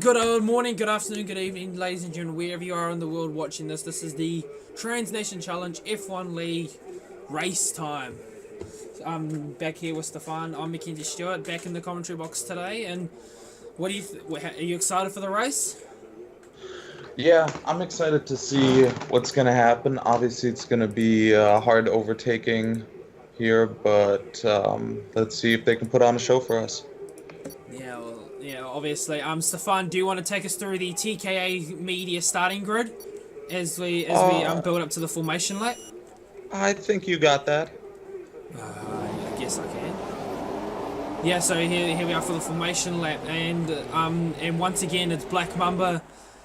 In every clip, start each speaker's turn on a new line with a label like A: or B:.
A: Good morning, good afternoon, good evening, ladies and gentlemen, wherever you are in the world watching this. This is the Transnation Challenge F1 League race time. I'm back here with Stefan. I'm McKenzie Stewart, back in the commentary box today. And what do you? Are you excited for the race?
B: Yeah, I'm excited to see what's going to happen. Obviously, it's going to be a hard overtaking here, but let's see if they can put on a show for us.
A: Yeah, obviously. Stefan, do you want to take us through the TKA media starting grid as we build up to the formation lap?
B: I think you got that.
A: I guess I can. Yeah, so here we are for the formation lap, and once again it's Black Mamba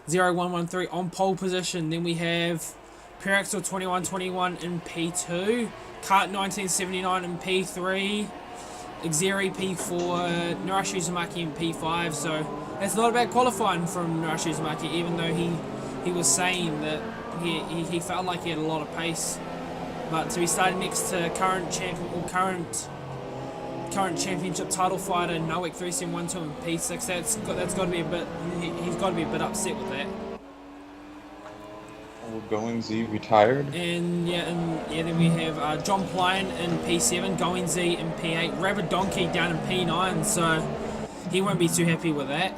A: 0113 on pole position. Then we have Piraxel 2121 in P2, Kart 1979 in P3, Xeri P4, Narashi Uzumaki in P5. So it's not a bad qualifying from Narashi Uzumaki, even though he was saying that he felt like he had a lot of pace. But to be starting next to current championship title fighter Noik 3712 in P6, that's got to be a bit. He's got to be a bit upset with that.
B: Going Z retired.
A: And then we have John Plyan in P7, Going Z in P8, Rabbit Donkey down in P9, so he won't be too happy with that.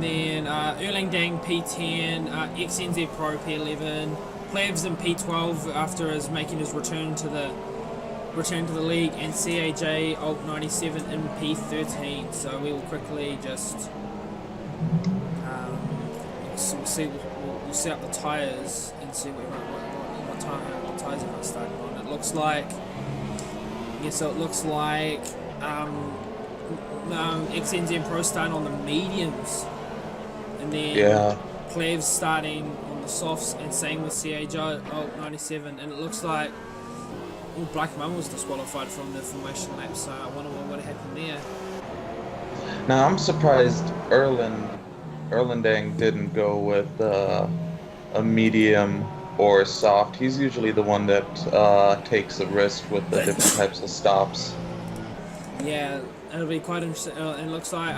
A: Then Erlang Dang P10, XNZ Pro P11, Plebs in P12 after making his return to the league, and CAJ Alt 97 in P13. So we will quickly just we'll set up the tyres and see what tyres are going to start on. It looks like XNZ Pro starting on the mediums, and then Plebs starting on the softs, and same with CAJ Alt 97. And it looks like Black Mamba was disqualified from the formation lap, so I wonder what happened there.
B: Now I'm surprised Erlandang didn't go with a medium or soft. He's usually the one that takes a risk with the different types of stops.
A: Yeah, it'll be quite interesting. It looks like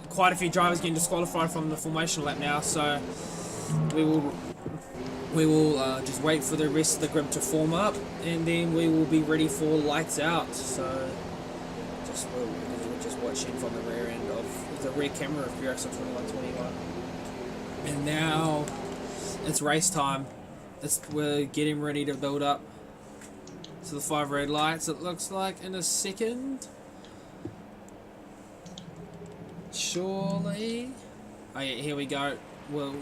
A: quite a few drivers getting disqualified from the formation lap now, so we will just wait for the rest of the grid to form up, and then we will be ready for lights out. So we're just watching from the rear end of the rear camera of Piraxel 2121. And now it's race time. We're getting ready to build up to the 5 red lights, it looks like, in a second. Surely. Oh yeah, here we go. We'll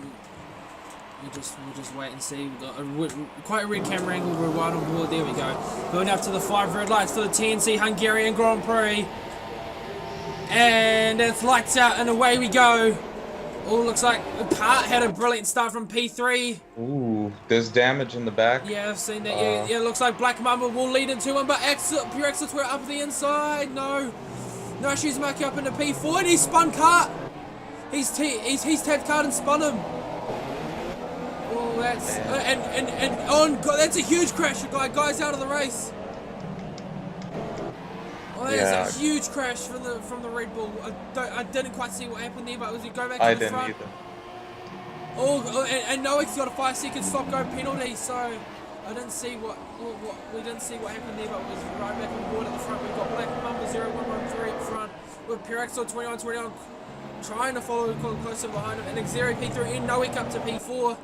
A: just wait and see. We've got quite a red camera angle. We're right on board. There we go. Going up to the 5 red lights for the TNC Hungarian Grand Prix. And it's lights out and away we go. Oh, looks like the kart had a brilliant start from P3.
B: Ooh, there's damage in the back.
A: Yeah, I've seen that. Yeah, looks like Black Mamba will lead into him, but Piraxel were up the inside. No, Uzumaki up into P4, and he's spun kart. He's tapped kart and spun him. Oh, that's God, that's a huge crash. Guy's out of the race. Oh, that is a huge crash from the Red Bull. I didn't quite see what happened there, but was he go back to the front? I didn't either. Oh, and Noak's got a 5-second stop-go penalty, so we didn't see what happened there, but it was right back on board at the front. We've got Black Mamba 0113 up front with Piraxel 2121 trying to follow closer behind him, and Xeri P3 and Noak up to P4.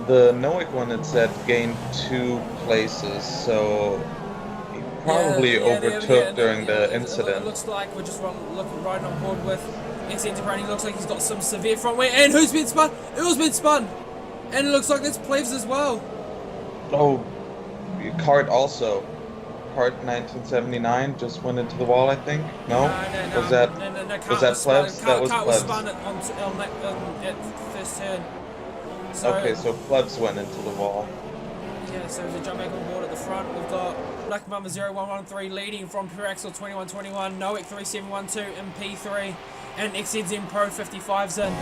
B: The Noak one, it said gained 2 places, so probably overtook during the incident.
A: It looks like we're just looking right on board with XNZ. He looks like he's got some severe front wear. And who's been spun? It been spun. And it looks like that's Plebs as well.
B: Oh, Kart also. Kart 1979 just went into the wall, I think. No?
A: No.
B: Was that Plebs? That was
A: Kart
B: Plebs.
A: Was spun at first turn.
B: Okay, so Plebs went into the wall.
A: Yeah, so as we jump back on board at the front, we've got Black Mamba 0113 leading from Piraxel 2121, Noik 3712 in P3, and XNZ Pro 55's in.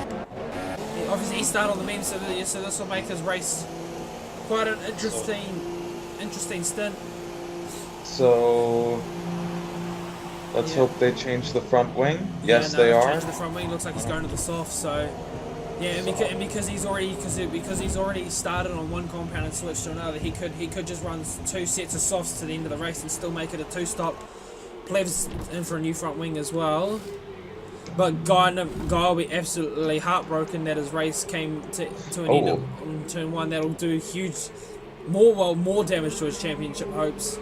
A: Obviously he started on the meme, so this will make his race quite an interesting stint.
B: So Let's
A: Yeah.
B: hope they change the front wing.
A: Yeah,
B: Yes,
A: no,
B: they
A: they've
B: are.
A: changed the front wing. Looks like he's going to the soft. So, yeah, and because he's already because he's already started on one compound and switched to another, he could just run 2 sets of softs to the end of the race and still make it a 2-stop. Plev's in for a new front wing as well. But Guy will be absolutely heartbroken that his race came to an end
B: Oh,
A: in turn 1. That'll do more damage to his championship hopes.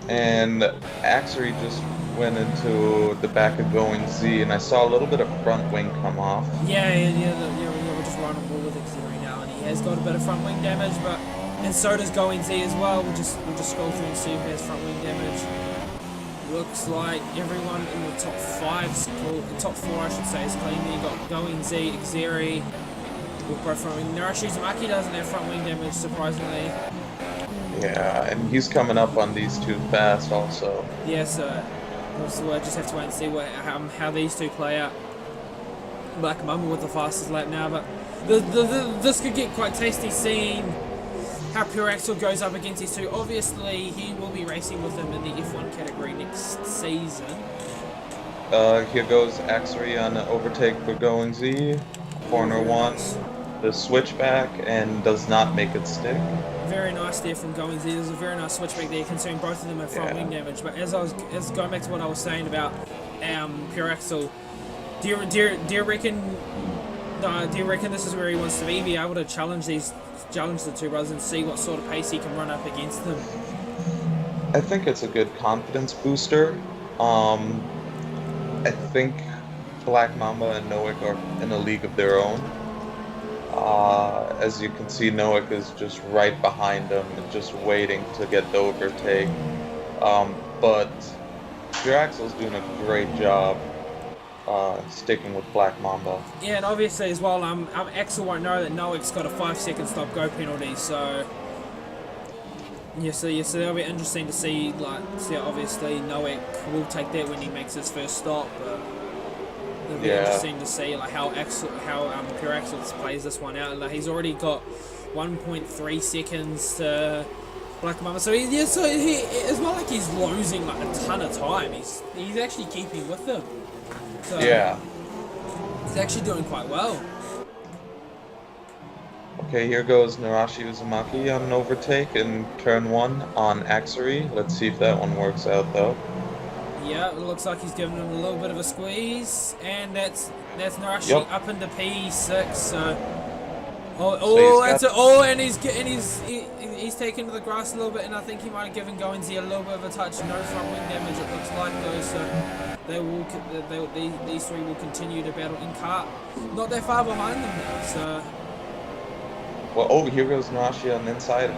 B: and Axery just went into the back of Going Z, and I saw a little bit of front wing come off.
A: We're just running on ball with Xeri now, and he has got a bit of front wing damage, and so does Going Z as well. We'll just scroll through and see who has front wing damage. Looks like everyone in the top 5, top 4 I should say, is clean. You got Going Z, Xeri, with both front wing. Narashizumaki doesn't have front wing damage, surprisingly.
B: Yeah, and he's coming up on these two fast also.
A: Yeah, so we'll just have to wait and see how these two play out. Black Mamba with the fastest lap now, but this could get quite tasty seeing how Pure Axel goes up against these two. Obviously, he will be racing with them in the F1 category next season.
B: Here goes Axery on an overtake for Going Z. Corner 1, the switchback, and does not make it stick.
A: Very nice there from Going Z. There's a very nice switchback there, considering both of them have front wing damage. But as going back to what I was saying about Pure Axel, do you reckon this is where he wants to be able to challenge the two brothers and see what sort of pace he can run up against them?
B: I think it's a good confidence booster. I think Black Mamba and Noik are in a league of their own. As you can see, Noik is just right behind him and just waiting to get the overtake. But Pure Axel's doing a great job sticking with Black Mamba.
A: Yeah, and obviously as well, Axel won't know that Noik's got a 5-second stop-go penalty, so so that'll be interesting to see. Obviously Noik will take that when he makes his first stop, but it'll be interesting to see how Pure Axel plays this one out. He's already got 1.3 seconds to Black Mamba, so it's not like he's losing a ton of time. He's actually keeping with them. So
B: Yeah.
A: he's actually doing quite well.
B: Okay, here goes Narashi Uzumaki on an overtake in turn 1 on Axery. Let's see if that one works out though.
A: Yeah, it looks like he's giving him a little bit of a squeeze, and that's Narashi up into P6. So, and he's taken to the grass a little bit, and I think he might have given Going Z a little bit of a touch. No front wing damage, it looks like though. So these three will continue to battle in kart. Not that far behind them now. So.
B: Well, here goes Narashi on the inside.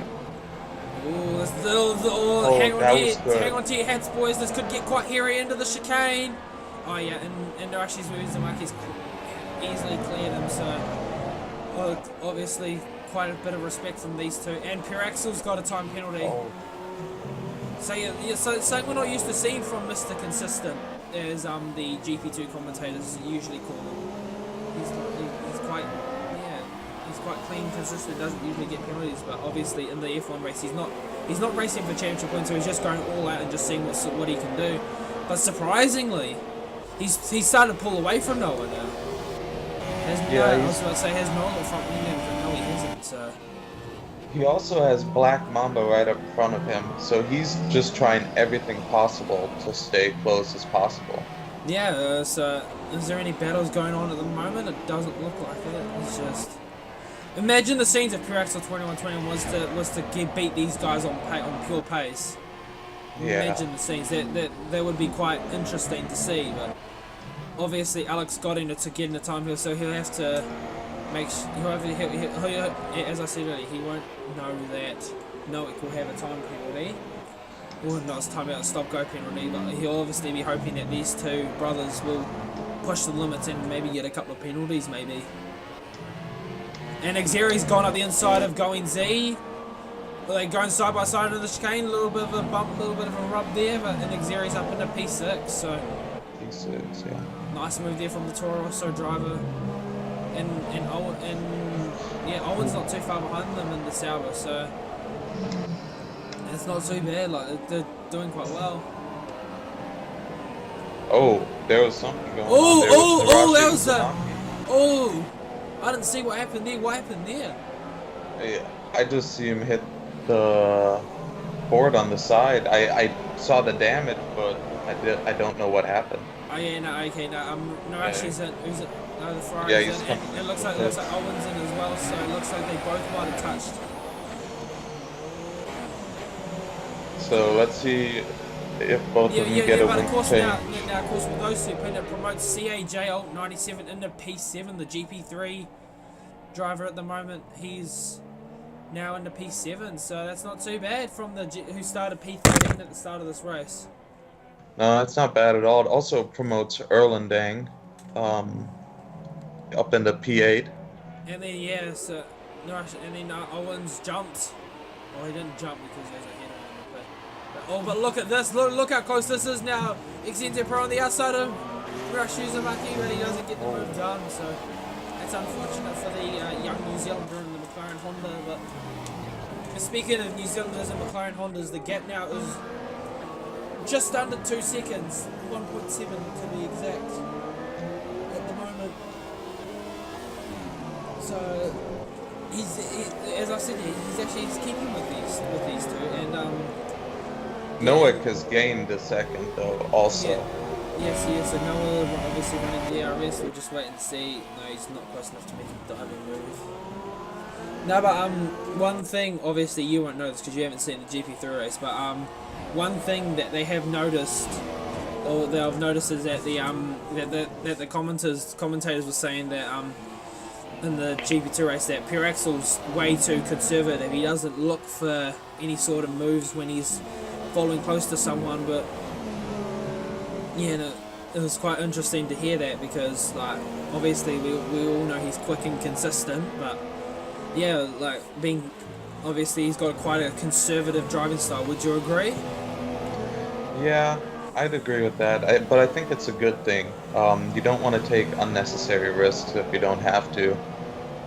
A: Hang on to your hats, boys. This could get quite hairy into the chicane. Oh yeah, and Narashi's Uzumaki's easily cleared him. So, obviously, quite a bit of respect from these two. And Pure Axel's got a time penalty.
B: Oh.
A: So something we're not used to seeing from Mr. Consistent, as the GP2 commentators usually call him. He's quite clean, consistent, doesn't usually get penalties, but obviously in the F1 race he's not racing for championship points, so he's just going all out and just seeing what he can do. But surprisingly, he's started to pull away from Noah now. I was about to say, has Noah got front wing damage, but no, he hasn't. So.
B: He also has Black Mamba right up in front of him, so he's just trying everything possible to stay close as possible.
A: Yeah, so is there any battles going on at the moment? It doesn't look like it. It's just... Imagine the scenes if Pure Axel 21-21 was to beat these guys on pure pace.
B: Yeah.
A: Imagine the scenes. That would be quite interesting to see, but obviously Alex got into to get in the time here, so he'll have to make as I said earlier, he won't know that Noik will have a time penalty. Or not a time out stop-go penalty, but he'll obviously be hoping that these two brothers will push the limits and maybe get a couple of penalties maybe. And Xeri's gone up the inside of Going Z. They're going side by side into the chicane, a little bit of a bump, a little bit of a rub there, but then Xeri's up into P6, so...
B: P6, yeah.
A: Nice move there from the Toro Rosso driver. And Owen's not too far behind them in the Sauber, so... It's not too bad, they're doing quite well.
B: Oh, there was something going on.
A: Oh,
B: There was
A: oh, oh, that
B: Narashi
A: was a...
B: Uzumaki.
A: Oh, I didn't see what happened there. What happened there?
B: Yeah, I just see him hit the board on the side. I saw the damage, but I don't know what happened.
A: Oh yeah, no, okay, no,
B: Yeah,
A: Narashi's in, who's it? No, the
B: yeah,
A: Ferrari's
B: he's
A: in,
B: coming
A: and it
B: in
A: looks
B: with
A: like
B: it.
A: Owen's in as well, so it looks like they both might have touched.
B: So let's see if both
A: Yeah,
B: of them
A: yeah,
B: get
A: yeah,
B: a
A: but of
B: wing
A: course
B: change.
A: now of course with those two, it promotes CAJ Alt 97 into P7, the GP3 driver at the moment. He's now into P7, so that's not too bad from the who started P13 at the start of this race.
B: No, that's not bad at all. It also promotes Erlandang um, up into P8.
A: And then yeah, so and then Owens jumped. Well, he didn't jump because there's a header on the pit. Oh, but look at this! Look how close this is now. McKenzie Pro on the outside of Uzumaki, but he doesn't get the move done. So it's unfortunate for the young New Zealander in the McLaren Honda. But speaking of New Zealanders and McLaren Hondas, the gap now is just under 2 seconds, 1.7 to be exact at the moment. So as I said, he's keeping with these two, and
B: Noack has gained a second though, also.
A: yeah, yes. So Noah obviously running the DRS. We'll just wait and see. No, he's not close enough to make a diving move. No, but one thing, obviously you won't know this because you haven't seen the GP3 race, but one thing that they have noticed, or they've noticed, is that the commentators were saying that in the GP2 race that Pure Axel's way too conservative. He doesn't look for any sort of moves when he's following close to someone, but yeah, no, it was quite interesting to hear that because like obviously we all know he's quick and consistent, but yeah, like obviously he's got quite a conservative driving style. Would you agree?
B: Yeah, I'd agree with that. But I think it's a good thing. You don't want to take unnecessary risks if you don't have to.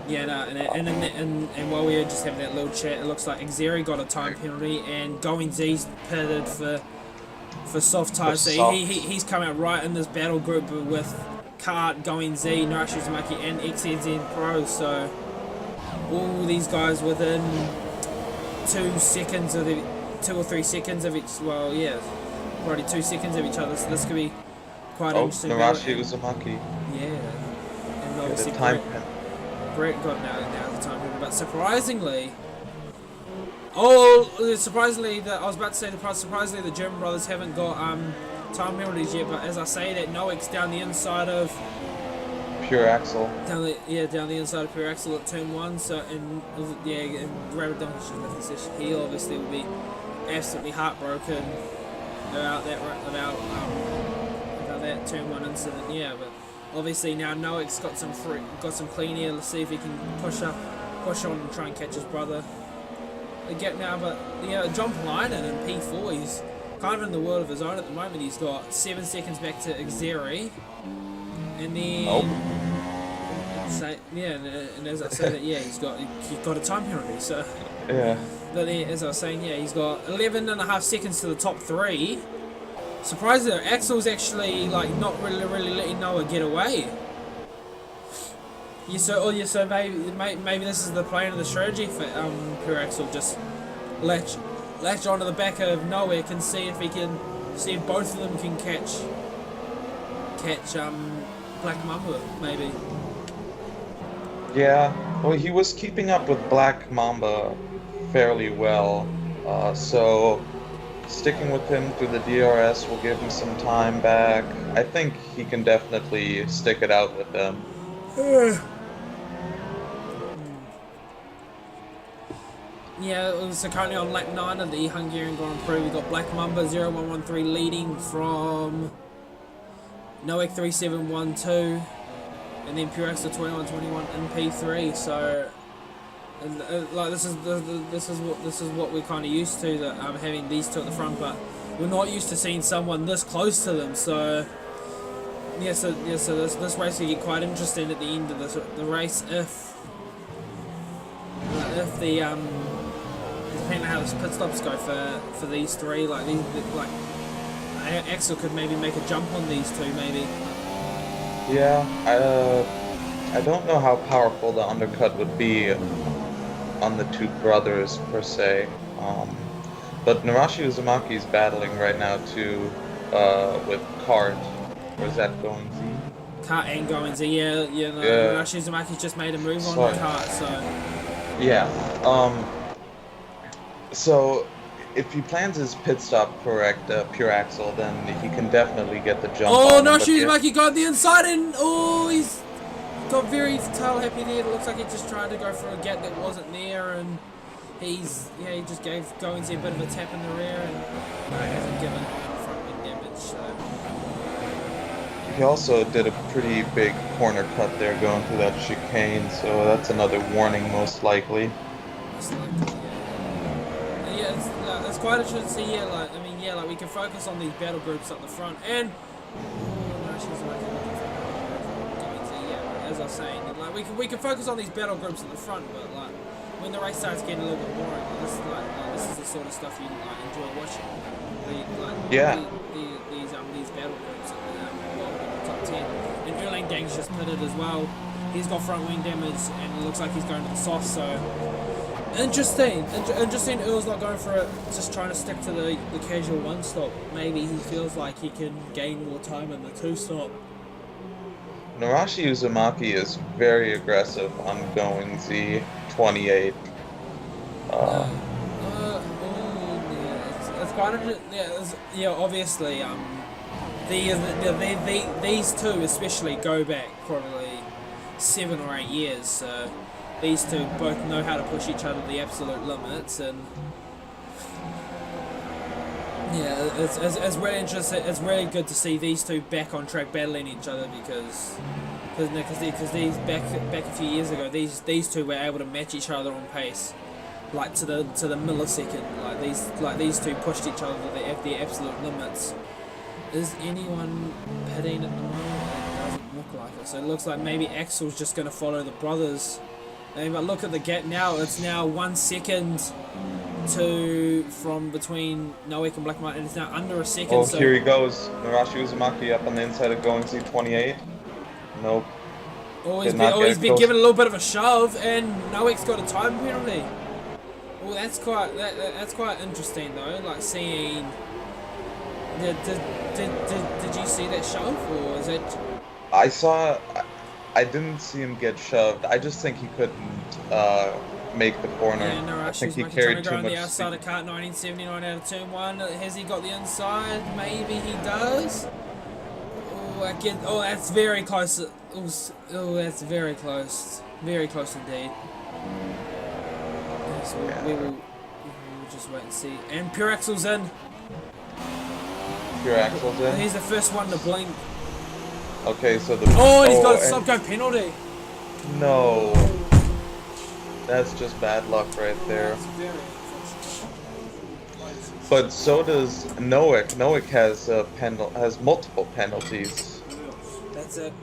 A: Yeah, no, and while we were just having that little chat, it looks like Xeri got a time penalty and Going Z's pitted for soft tyres. So he's come out right in this battle group with Kart, Going Z, Narashi Uzumaki, and XNZ Pro. So all these guys within 2 seconds of 2 or 3 seconds of each. Well, yeah, probably 2 seconds of each other. So this could be quite interesting.
B: Narashi Uzumaki.
A: Yeah, and obviously Brett got now the time penalty, but surprisingly, surprisingly the German brothers haven't got time penalties yet. But as I say that, Noack's down the inside of
B: Pure Axel.
A: down the inside of Pure Axel at turn 1. So and Rabbit Donkey's in the position. He obviously will be absolutely heartbroken about that turn 1 incident. Yeah, but obviously now Noack's got some clean air. Let's see if he can push on and try and catch his brother. The gap now, but yeah, John Polainen in P4, he's kind of in the world of his own at the moment. He's got 7 seconds back to Xeri, and then and as I said, yeah, he's got a time penalty. So
B: yeah,
A: but as I was saying, yeah, he's got 11.5 seconds to the top 3. Surprisingly, Axel's actually like not really letting Noah get away. So maybe this is the plan of the strategy for Pure Axel. Just latch onto the back of Noack and see if both of them can catch Black Mamba maybe.
B: Yeah. Well, he was keeping up with Black Mamba fairly well, so sticking with him through the DRS will give him some time back. I think he can definitely stick it out with them.
A: Yeah, so currently on lap 9 of the Hungarian Grand Prix, we've got Black Mamba 0113 leading from Noack 3712, and then Pure Axel 2121 in P3. So, like this is what we're kind of used to, that having these two at the front, but we're not used to seeing someone this close to them. So so this race will get quite interesting at the end of the race if the depending on how the pit stops go for these three, like Axel could maybe make a jump on these two, maybe.
B: Yeah, I don't know how powerful the undercut would be on the two brothers per se. But Narashi Uzumaki is battling right now too with Cart. Or is that going Z?
A: Kart and going Z, yeah, no,
B: Yeah.
A: Narashi Uzumaki's just made a move on
B: Sorry.
A: the kart, so.
B: Yeah. So if he plans his pit stop correct, pure axle, then he can definitely get the jump.
A: Oh,
B: on him,
A: Narashi Uzumaki got the inside and he's got very tail happy there. It looks like he just tried to go for a gap that wasn't there, and he just gave Going Z a bit of a tap in the rear, and hasn't given front wing damage. So.
B: He also did a pretty big corner cut there going through that chicane, so that's another warning most likely.
A: It's like, it's quite interesting to see. Like we can focus on these battle groups up the front, and as I was saying, like we can focus on these battle groups at the front, but like when the race starts getting a little bit boring, this is the sort of stuff you enjoy watching. These battle groups at the top 10. And Erlang Dang's just pitted as well. He's got front wing damage, and it looks like he's going to the soft. So interesting. Earl's not going for it, just trying to stick to the casual one stop. Maybe he feels like he can gain more time in the two stop.
B: Narashi Uzumaki is very aggressive on Going Z 28.
A: It's quite obviously these two especially go back probably 7 or 8 years, so these two both know how to push each other to the absolute limits, and yeah, it's really interesting. It's really good to see these two back on track battling each other, because these back a few years ago, these two were able to match each other on pace, like to the millisecond. Like these two pushed each other to the absolute limits. Is anyone pitting at the moment? It doesn't look like it. So it looks like maybe Axel's just going to follow the brothers. But look at the gap now. It's now 1 second from between Noek and Black Martin. It's now under a second.
B: Oh,
A: so
B: here he goes. Narashi Uzumaki up on the inside of Going Z 28. Nope.
A: He's been given a little bit of a shove, and Noek's got a time penalty. Well, that's quite interesting though. Like seeing. Did you see that shove, or is it?
B: I didn't see him get shoved. I just think he couldn't make the corner.
A: Yeah, no,
B: I think he carried too
A: on
B: much.
A: the outside of kart 1979 out of turn 1. Has he got the inside? Maybe he does. That's very close. That's very close. Very close indeed. So we'll just wait and see. And Pure Axel's in.
B: Pure Axel's in.
A: He's the first one to blink.
B: Okay, so
A: he's got a stop-go penalty.
B: No. That's just bad luck right there. But so does Noek. Noek has multiple penalties.
A: That's it.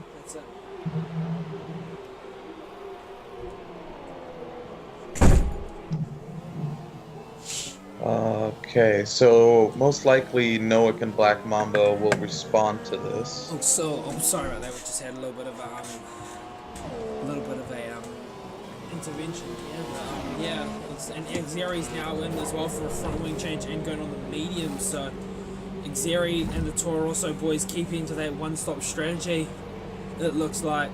B: Okay, so most likely Noek and Black Mamba will respond to this.
A: I'm sorry about that. We just had a little bit of a intervention here. And Xeri's now in as well for a front wing change and going on the medium. So Xeri and the Toro Rosso boys keeping to that one-stop strategy. It looks like.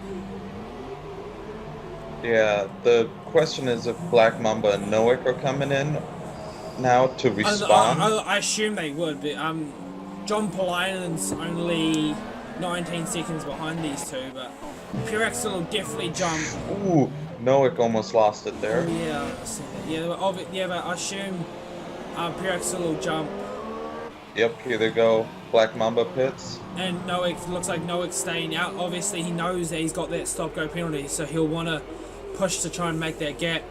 B: Yeah, the question is if Black Mamba and Noek are coming in now to respond.
A: I assume they would, but John Polainen's only 19 seconds behind these two, but Pure Axel will definitely jump.
B: Ooh, Noek almost lost it there.
A: But I assume Pure Axel will jump.
B: Yep, here they go. Black Mamba pits.
A: And Noek, looks like Noek's staying out. Obviously, he knows that he's got that stop-go penalty, so he'll want to push to try and make that gap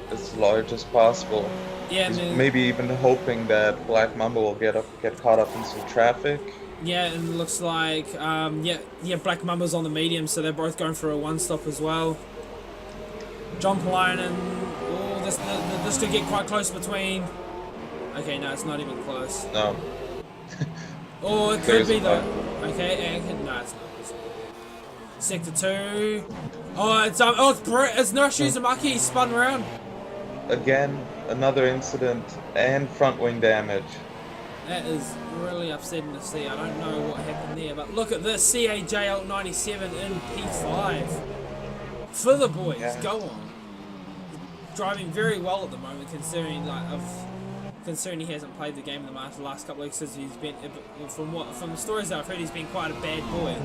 B: as large as possible.
A: Yeah,
B: maybe even hoping that Black Mamba will get caught up in some traffic.
A: Yeah, and it looks like Black Mamba's on the medium, so they're both going for a one-stop as well. John Polainen, this could get quite close between. Okay, no, it's not even close.
B: No.
A: Oh, it could
B: There's
A: be though.
B: one.
A: Okay, no, it's not. Sector 2. Oh, it's Narushi Uzumaki. He spun around.
B: Again, another incident and front wing damage.
A: That is really upsetting to see. I don't know what happened there, but look at this. CAJ 97 in P5. For the boys,
B: Yeah.
A: go on. Driving very well at the moment, considering he hasn't played the game in the last couple of weeks. Since he's been, from the stories that I've heard, he's been quite a bad boy,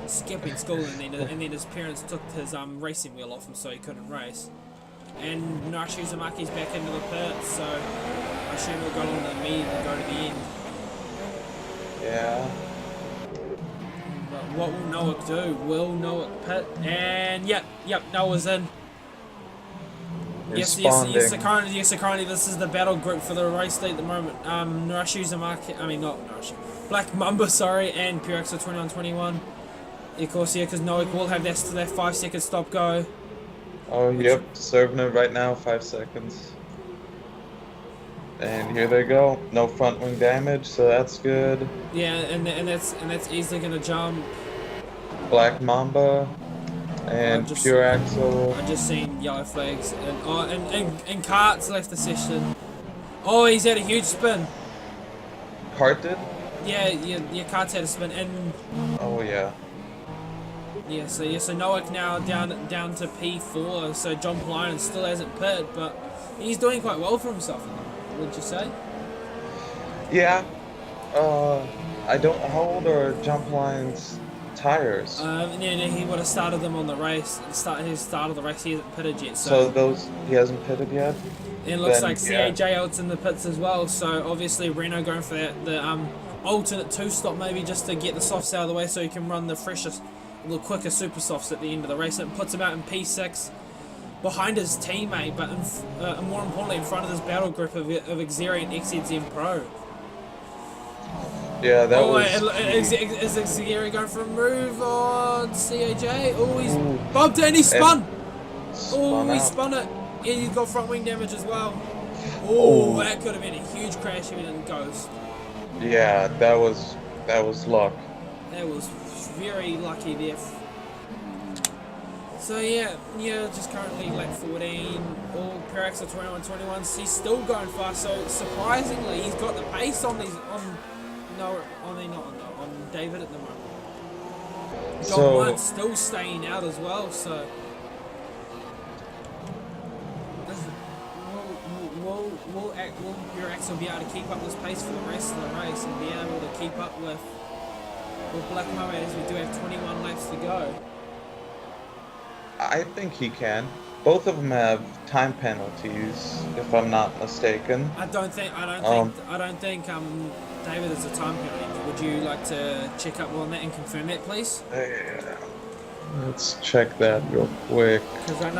A: skipping school, and then his parents took his racing wheel off him so he couldn't race. And Narushi Uzumaki's back into the pit, so I assume he'll go on to the meet and go to the end.
B: Yeah.
A: But what will Noah do? Will Noah pit? And yep, Noah's in. Yes, currently this is the battle group for the race day at the moment. Narushi Uzumaki, Black Mamba, sorry, and Purex 2121. Of course, yeah, because Noah will have that 5-second stop go.
B: Oh, yep, serving it right now, 5 seconds. And here they go. No front wing damage, so that's good.
A: Yeah, and that's easily gonna jump.
B: Black Mamba and Pure Axle.
A: I just seen yellow flags and Cart's left the session. Oh, he's had a huge spin.
B: Cart did?
A: Yeah, Cart's had a spin and
B: Oh yeah.
A: So Noah now down to P4. So John Polinen still hasn't pitted, but he's doing quite well for himself. Would you say?
B: Yeah. I don't. How old are Jump Line's tires?
A: He would have started them on the race. His start of the race, he hasn't pitted yet.
B: So those he hasn't pitted yet.
A: And it looks like CAJ out's in the pits as well. So obviously Reno going for the alternate 2-stop maybe just to get the softs out of the way so he can run the freshest, the quicker super softs at the end of the race. It puts him out in P6 behind his teammate, but more importantly in front of this battle group of Xerian XZM Pro.
B: Yeah, that was...
A: Is Xeri going for a move on CAJ? Oh, he's bumped it and he spun! He spun it. And he's got front wing damage as well. Oh, that could have been a huge crash if he didn't ghost.
B: Yeah, that was luck.
A: That was very lucky there. So yeah, just currently lap 14. All Piraxel 2121. He's still going fast. So surprisingly, he's got the pace on David at the moment. John Blunt's still staying out as well. So will Piraxel be able to keep up this pace for the rest of the race and be able to keep up with Black Mamba as we do have 21 laps to go?
B: I think he can. Both of them have time penalties, if I'm not mistaken.
A: I don't think David is a time penalty. Would you like to check up on that and confirm that, please?
B: Yeah. Let's check that real quick.
A: Because I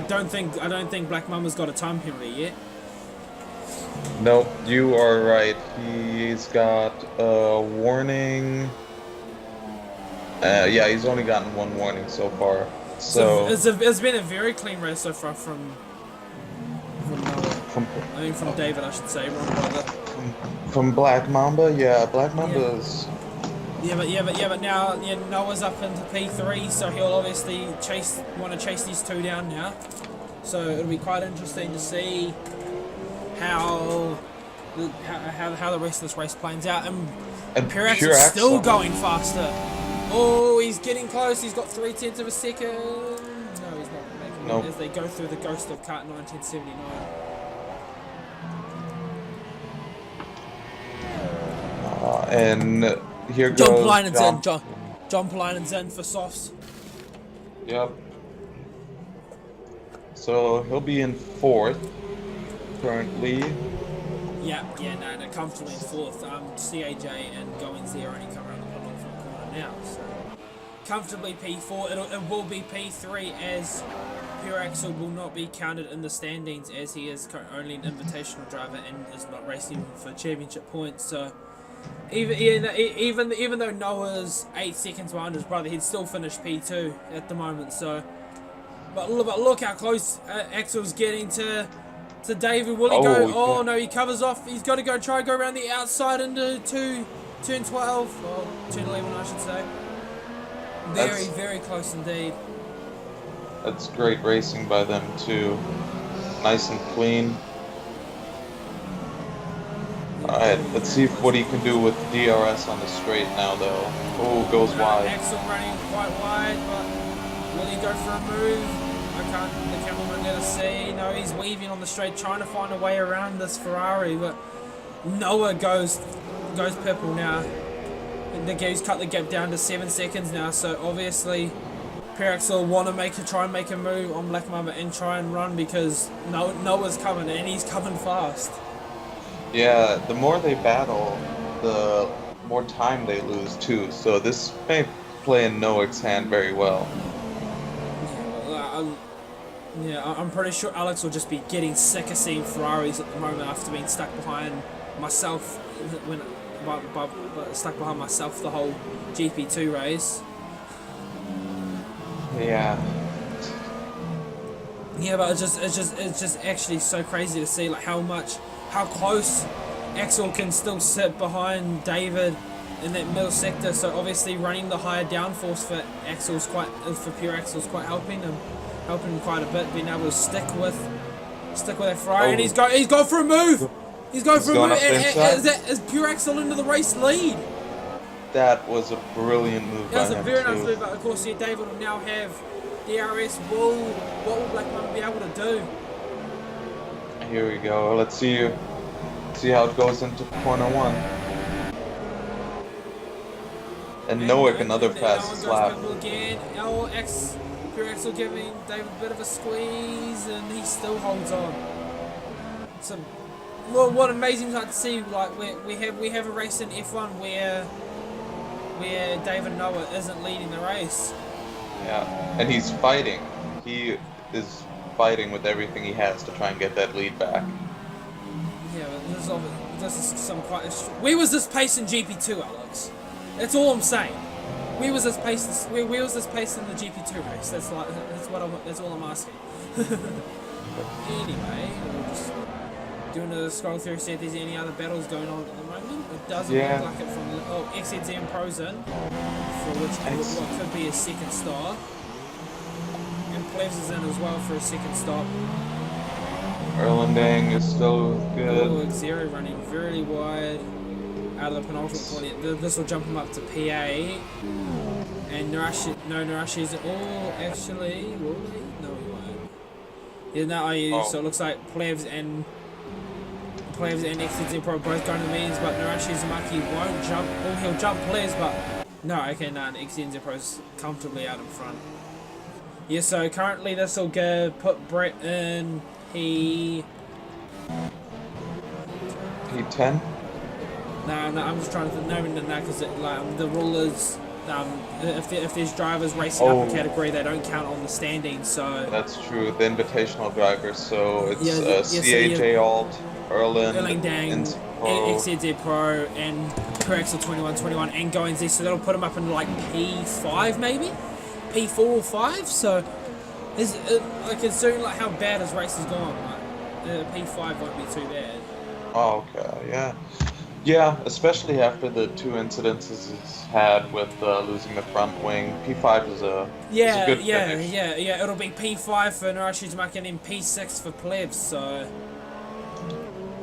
A: don't think Black Mamba's got a time penalty yet.
B: Nope, you are right. He's got a warning. Yeah, he's only gotten one warning so far. So
A: it's been a very clean race so far from David, I should say, wrong brother.
B: From Black Mamba, yeah, Black Mamba's.
A: Yeah, but now Noah's up into P3, so he'll obviously want to chase these two down now. So it'll be quite interesting to see how the rest of this race plans out. And Pirax is still going faster. Oh, he's getting close. He's got 0.3 of a second. No, he's not making it as they go through the ghost of Kart 1979.
B: And here goes
A: John Polinen's in for softs.
B: Yep. So he'll be in 4th currently.
A: Yeah, no, comfortably in 4th. CAJ and Goings there only come around the corner now, so comfortably P4. It will be P3 as Pure Axel will not be counted in the standings as he is only an invitational driver and is not racing for championship points. So even though Noah's 8 seconds behind his brother, he'd still finish P2 at the moment. So, but look how close Axel's getting to So David, will he go? Oh no, he covers off. He's got to try to go around the outside into turn 12 or turn 11, I should say. Very close indeed.
B: That's great racing by them too. Nice and clean. Alright, let's see what he can do with DRS on the straight now though. Oh, goes wide.
A: Axel running quite wide, but will he go for a move? The camera won't let us see. No, he's weaving on the straight, trying to find a way around this Ferrari, but Noah goes purple now. He's cut the gap down to 7 seconds now, so obviously Axel want to try and make a move on Black Mamba and try and run because Noah's coming and he's coming fast.
B: Yeah, the more they battle, the more time they lose too. So this may play in Noah's hand very well.
A: Yeah, I'm pretty sure Alex will just be getting sick of seeing Ferraris at the moment after being stuck behind myself stuck behind myself the whole GP2 race.
B: Yeah.
A: Yeah, but it's just actually so crazy to see like how close Axel can still sit behind David in that middle sector. So obviously running the higher downforce for pure Axel's quite helping him quite a bit, being able to stick with that Ferrari. And he's gone for a move. He's going for a move. Is pure Axel into the race lead?
B: That was a brilliant move.
A: That was a very nice move, but of course, yeah, David will now have DRS. What will Black Mamba be able to do?
B: Here we go. Let's see how it goes into corner 1. And Noah another fast lap.
A: Again. Pure Axel giving David a bit of a squeeze, and he still holds on. So, what amazing sight to see! Like we have a race in F1 where David Noah isn't leading the race.
B: Yeah, and he's fighting. He is fighting with everything he has to try and get that lead back.
A: Yeah, but this is some quite. Where was this pace in GP2, Alex? That's all I'm saying. Where was this pace? Where was this pace in the GP2 race? That's all I'm asking. Anyway, we'll just doing a scroll through, see if there's any other battles going on at the moment. It doesn't look like it from XZM Pro's in, for what could be a second stop. And Plevs is in as well for a second stop.
B: Erlandang is still good.
A: Oh, Xero running very wide out of the penultimate point. This will jump him up to P8. And Narashi is actually, will he? No, he won't. Yeah, no, so it looks like Plevs and XZM Pro both going to the meetings, but Narashi Uzumaki won't jump. Well, he'll jump Plevs, but no, okay, no, XZM Pro's comfortably out in front. Yeah, so currently this will put Brett in P10. No, I'm just trying to think. No, because the rule is if there's drivers racing up a category, they don't count on the standings. So
B: that's true. The invitational drivers. So it's CAJ Alt,
A: Erlandang, XZ Pro, and Axel 2121, and Going Z. So that'll put them up in like P5 maybe, P4 or 5. So considering like how bad his race has gone, like P5 won't be too bad.
B: Oh, okay, yeah. Yeah, especially after the 2 incidences he's had with losing the front wing. P5 is a good finish.
A: Yeah. It'll be P5 for Narashi Uzumaki and then P6 for Plebs, so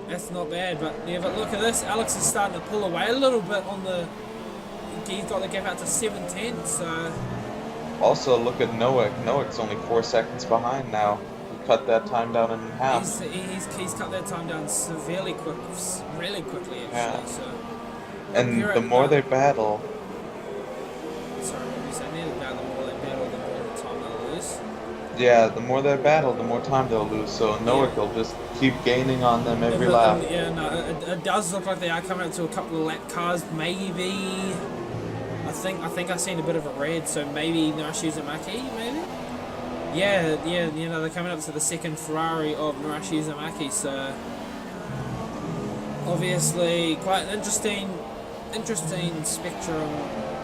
A: that's not bad. But look at this. Alex is starting to pull away a little bit on the. He's got the gap out to 7:10. So.
B: Also, look at Noah. Noah's only 4 seconds behind now. Cut that time down in half.
A: He's cut that time down really quickly actually.
B: Yeah.
A: So.
B: And the more they battle.
A: Sorry, what were you saying there? The more they battle, the more time they'll lose.
B: Yeah, the more they battle, the more time they'll lose. So Noah will just keep gaining on them every lap.
A: Yeah, no, it does look like they are coming up to a couple of lap cars. Maybe. I think I've seen a bit of a red, so maybe Narashi Uzumaki, maybe. Yeah, they're coming up to the second Ferrari of Narashi Uzumaki, so obviously quite an interesting spectrum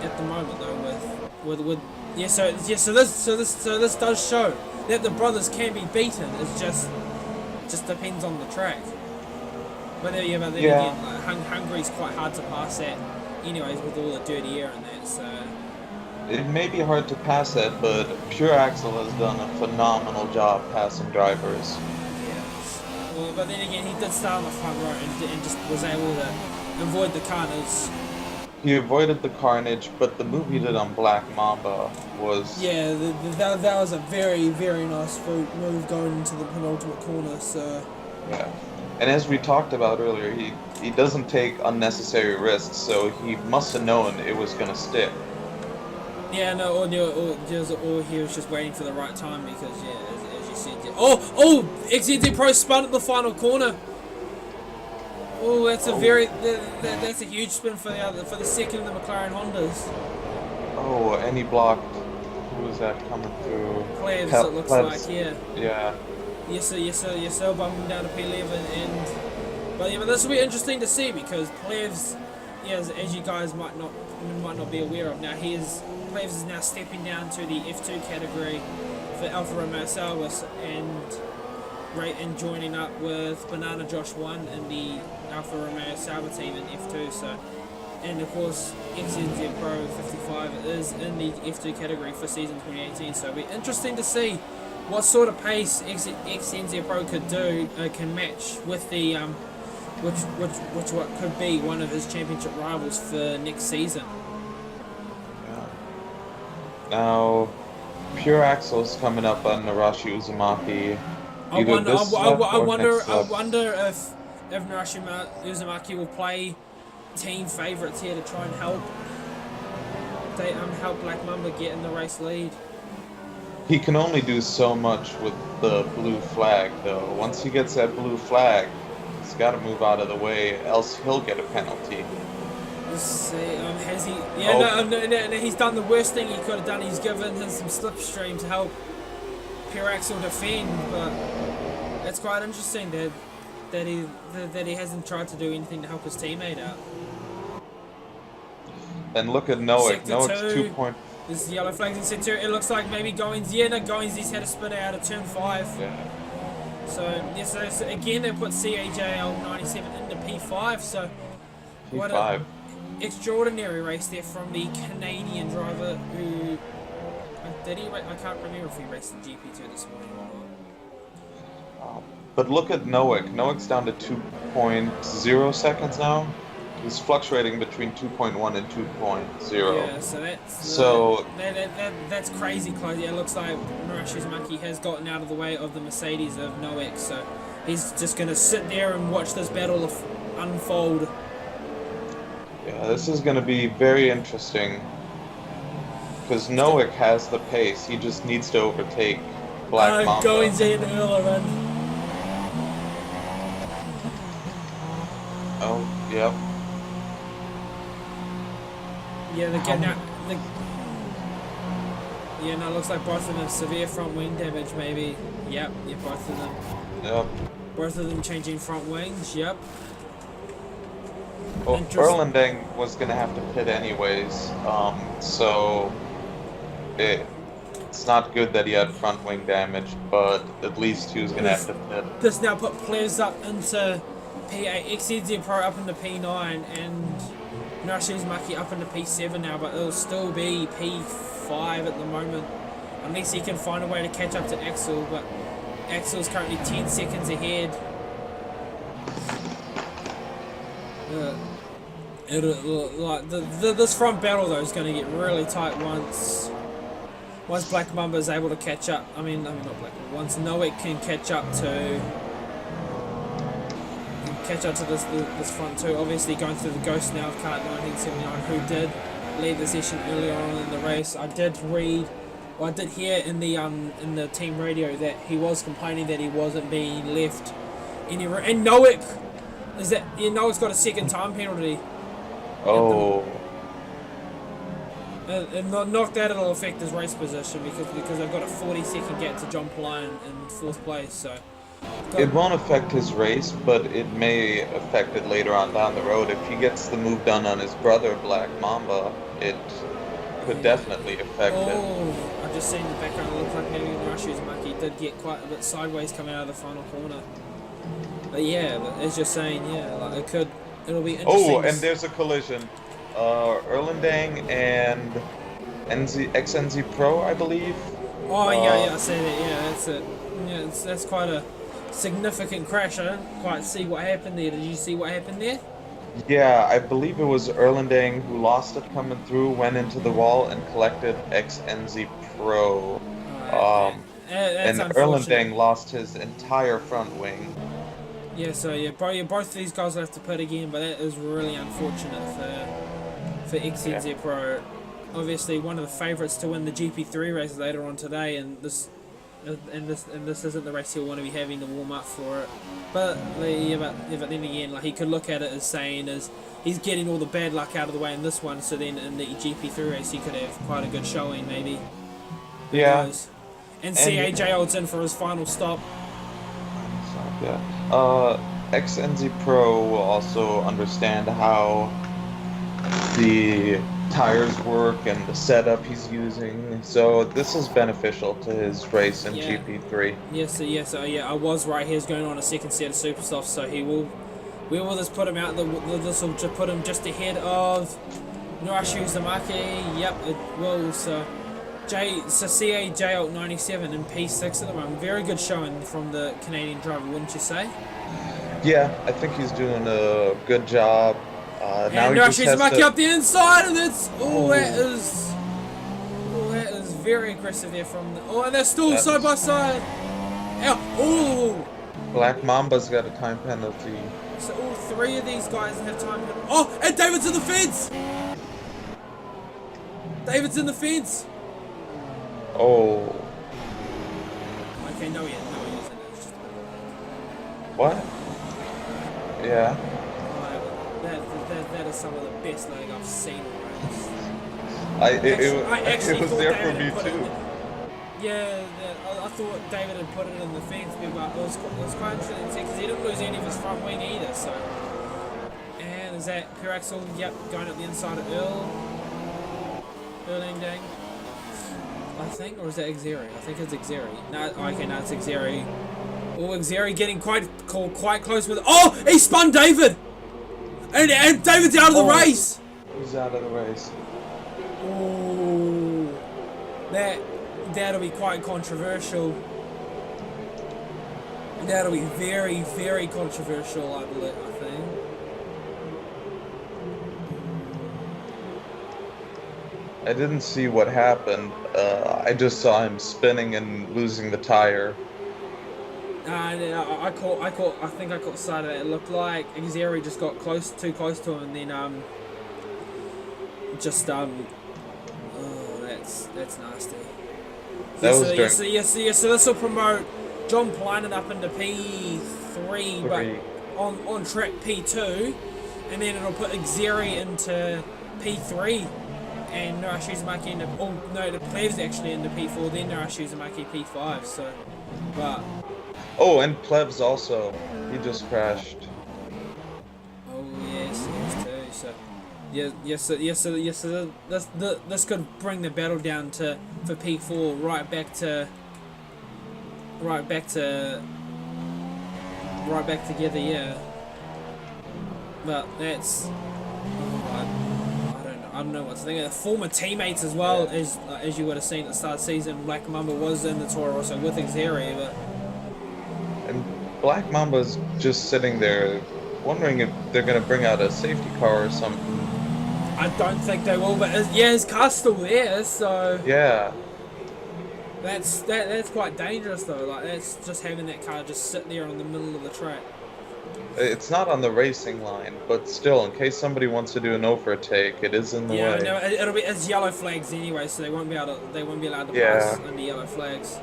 A: at the moment though. So this does show that the brothers can be beaten. It's just just depends on the track. But then, again, like, Hungary's quite hard to pass at, anyways, with all the dirty air and that. So
B: it may be hard to pass that, but Pure Axel has done a phenomenal job passing drivers.
A: yeah. Well, but then again, he did start on the front row and just was able to avoid the carnage.
B: He avoided the carnage, but the move he did on Black Mamba was...
A: Yeah, that was a very, very nice move going into the penultimate corner, so...
B: Yeah. And as we talked about earlier, he doesn't take unnecessary risks, so he must have known it was going to stick.
A: Yeah, no, or he was just waiting for the right time because, yeah, as you said... Yeah. Oh! XNZ Pro spun at the final corner! Oh, that's a that's a huge spin for the second of the McLaren Hondas.
B: Oh, and he blocked. Who was that coming through?
A: Plebs, it looks like, yeah.
B: Yeah.
A: Yes, sir, bumping down to P11, but this will be interesting to see because Plebs, as you guys might not be aware of now, Plebs is now stepping down to the F2 category for Alfa Romeo Sauber and joining up with Banana Josh 1 in the Alfa Romeo Sauber team in F2. So, and of course, XNZ Pro 55 is in the F2 category for season 2018. So, it'll be interesting to see what sort of pace XNZ Pro can match with the what could be one of his championship rivals for next season.
B: Yeah. Now, Pure Axel's coming up on Narashi Uzumaki.
A: I wonder if Narashi Uzumaki will play team favourites here to try and help Black Mamba get in the race lead.
B: He can only do so much with the blue flag, though. Once he gets that blue flag, he's got to move out of the way, else he'll get a penalty.
A: Let's see, has he? Yeah, no, he's done the worst thing he could have done. He's given him some slipstream to help Pure Axel defend, but it's quite interesting that he hasn't tried to do anything to help his teammate out.
B: And look at Noak. Noak's 2 point.
A: This is yellow flags in sector 2. It looks like maybe Goins' had a spinner out of turn 5.
B: Yeah.
A: So again they put CAJL 97 into P5. So
B: P5.
A: what an extraordinary race there from the Canadian driver who I can't remember if he raced the GP2 this morning or not.
B: But look at Noak. Noak's down to 2.0 seconds now. He's fluctuating between 2.1 and 2.0.
A: Yeah, so that's crazy close. Yeah, it looks like Narashi Uzumaki has gotten out of the way of the Mercedes of Noak, so he's just going to sit there and watch this battle unfold.
B: Yeah, this is going to be very interesting because Noak has the pace. He just needs to overtake Black Mamba.
A: Going in early run.
B: Oh, yep.
A: Yeah, it looks like both of them have severe front wing damage, maybe. Yep, both of them.
B: Yep.
A: Both of them changing front wings, yep.
B: Well, Erlandeng was going to have to pit anyways, so it's not good that he had front wing damage, but at least he was going to have to pit.
A: This now put players up into P8, XNZ Pro up into P9, and Narashi Uzumaki up into P7 now, but it'll still be P5 at the moment, unless he can find a way to catch up to Axel, but Axel's currently 10 seconds ahead. This front battle though is going to get really tight once Black Mamba is able to catch up. I mean not Black Mamba. Once Noak can catch up to this front two. Obviously going through the ghost now of Kart 1979, who did lead the session earlier on in the race. I did hear in the team radio that he was complaining that he wasn't being left anywhere. And Noak Noak's got a second time penalty.
B: Oh.
A: And not that it'll affect his race position because they've got a 40-second gap to John Pline in 4th place. So
B: it won't affect his race, but it may affect it later on down the road. If he gets the move done on his brother, Black Mamba, it could definitely affect it.
A: Oh, I've just seen the background. It looks like maybe Narashi Uzumaki did get quite a bit sideways coming out of the final corner. But yeah, but it's just saying, yeah, like it'll be interesting.
B: Oh, and there's a collision. Erlendang and XNZ Pro, I believe.
A: Oh yeah, I see that. Yeah, that's it. Yeah, that's quite a significant crash. I don't quite see what happened there. Did you see what happened there?
B: Yeah, I believe it was Erlendang who lost it coming through, went into the wall, and collected XNZ Pro.
A: Alright,
B: And
A: that's unfortunate.
B: Erlendang lost his entire front wing.
A: Yeah, so yeah, both of these guys will have to pit again, but that is really unfortunate for
B: Yeah.
A: XNZ Pro. Obviously, one of the favourites to win the GP3 race later on today, and this isn't the race he'll want to be having to warm up for it. But but then again, like he could look at it as saying as he's getting all the bad luck out of the way in this one, so then in the GP3 race he could have quite a good showing maybe. Who
B: Yeah.
A: knows? And CAJ holds in for his final stop.
B: Yeah. XNZ Pro will also understand how the tires work and the setup he's using. So this is beneficial to his race in
A: Yeah.
B: GP3.
A: Yes, I was right. He's going on a second set of super softs, so we will just put him out. This will just put him just ahead of Norashi Uzumaki. Yep, it will. So CAJ out 97 in P6 at the moment. Very good showing from the Canadian driver, wouldn't you say?
B: Yeah, I think he's doing a good job. Now
A: And
B: he just
A: Norashi
B: has
A: Uzumaki
B: to...
A: up the inside, and that's that is very aggressive there from the. Oh, and they're still
B: That's-
A: side by side. Ow, oh.
B: Black Mamba's got a time penalty.
A: So all three of these guys have time. Oh, and David's in the fence. David's in the fence.
B: Oh,
A: Okay, no, he isn't. It's just
B: what? Yeah.
A: that is some of the best leg I've seen in a race.
B: I
A: I actually
B: it was
A: thought
B: there
A: David
B: for me
A: had put it
B: too.
A: Yeah, I thought David had put it in the fence, but it was quite interesting because he didn't lose any of his front wing either. So, and is that Piraxel? Yep, going up the inside of Erlendang. I think, or is that Xeri? I think it's Xeri. No, okay, no, it's Xeri. Oh, Xeri getting quite close with. Oh, he spun David, and David's out of the race.
B: He's out of the race.
A: Oh, that'll be quite controversial. That'll be very, very controversial, I believe. I think.
B: I didn't see what happened. I just saw him spinning and losing the tire.
A: I think I caught sight of it. It looked like Xeri just got too close to him, and then oh, that's nasty.
B: That was during...
A: So this will promote John Plinen up into P3, but on track P2, and then it'll put Xeri into P3, and Norashi Uzumaki into... Oh, no, the Plev's actually into P4, then Norashi Uzumaki P5, so... But...
B: Oh, and Plevs also. He just crashed.
A: Oh, yes, too, so... So this could bring the battle down for P4 right back together, yeah. But that's I don't know what to think. Former teammates as well, as you would have seen at the start of the season. Black Mamba was in the tour also with Xeri, but
B: And Black Mamba's just sitting there wondering if they're gonna bring out a safety car or something.
A: I don't think they will. But his car's still there, so
B: Yeah.
A: that's quite dangerous though. Like that's just having that car just sit there on the middle of the track.
B: It's not on the racing line, but still, in case somebody wants to do an overtake, it is in the
A: Yeah,
B: way.
A: no, it's yellow flags anyway, so they won't be allowed to
B: Yeah.
A: pass under yellow flags.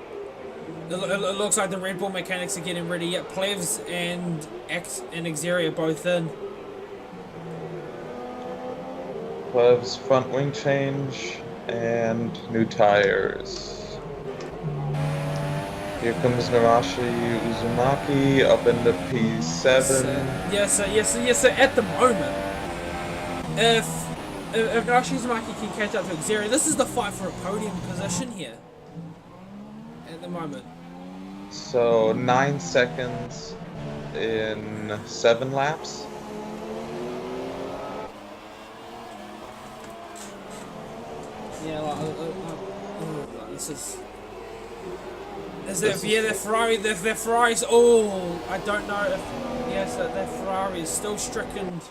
A: It looks like the Red Bull mechanics are getting ready. Yep, Plevs and Xeri are both in.
B: Plev's front wing change and new tires. Here comes Norashi Uzumaki up into P7.
A: So at the moment, if Norashi Uzumaki can catch up to Xeri, this is the fight for a podium position here. At the moment.
B: So 9 seconds in 7 laps.
A: Yeah, this is. Their Ferrari, their Ferrari's. Oh, I don't know if. Yes, their Ferrari is still stricken.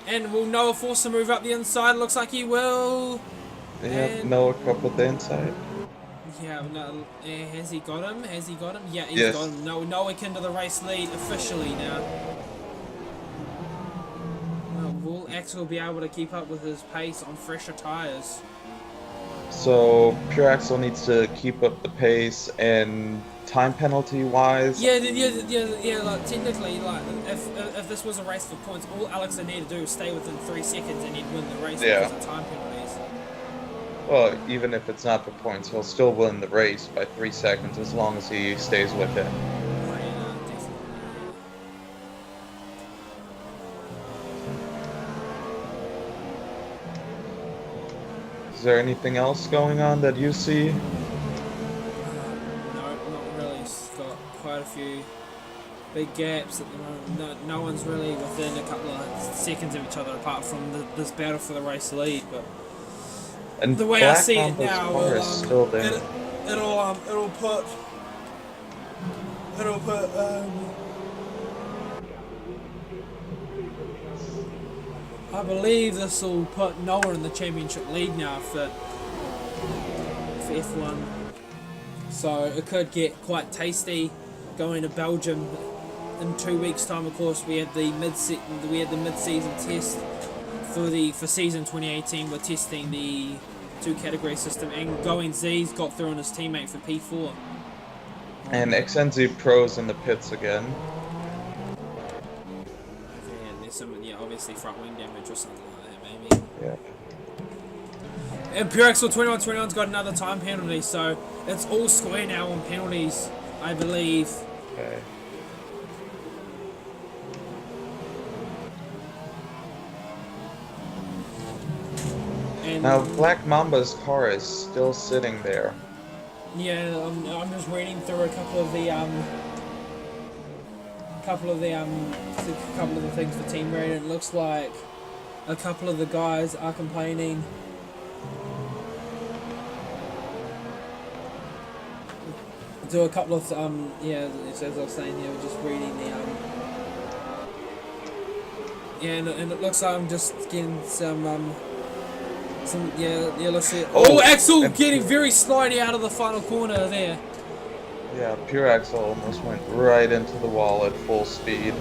A: And will Noah force to move up the inside? Looks like he will.
B: Yeah, Noah up with the inside.
A: Yeah, no, has he got him? Has he got him? Yeah, he's
B: Yes.
A: got him. No, Noah into the race lead officially now. Will Axel be able to keep up with his pace on fresher tyres?
B: So Pure Axel needs to keep up the pace, and time penalty wise.
A: Yeah. Like technically, like if this was a race for points, all Alex would need to do is stay within 3 seconds, and he'd win the race because of time penalties.
B: Well, even if it's not for points, he'll still win the race by 3 seconds as long as he stays with it.
A: Oh, yeah, definitely.
B: Is there anything else going on that you see?
A: No, not really. It's got quite a few big gaps at the moment. No one's really within a couple of seconds of each other, apart from this battle for the race lead. But
B: And
A: the way I see it now,
B: still there.
A: it'll put. I believe this will put Noah in the championship lead now for F1. So it could get quite tasty going to Belgium in 2 weeks' time. Of course, we had the mid-season test for season 2018. We're testing the 2-category system, and Going Z's got through on his teammate for P4.
B: And McKenzie Pro's in the pits again.
A: And there's some, obviously front wing damage or something like that, maybe.
B: Yeah.
A: And Pure Axel 21's got another time penalty, so it's all square now on penalties, I believe.
B: Okay.
A: And
B: Now Black Mamba's car is still sitting there.
A: yeah, I'm just reading through a couple of the things for team rating. It looks like a couple of the guys are complaining. Do a couple of as I was saying, we're just reading the and it looks like I'm just getting some let's see. Oh, Axel getting very slidey out of the final corner there.
B: Yeah, Pure Axel almost went right into the wall at full speed.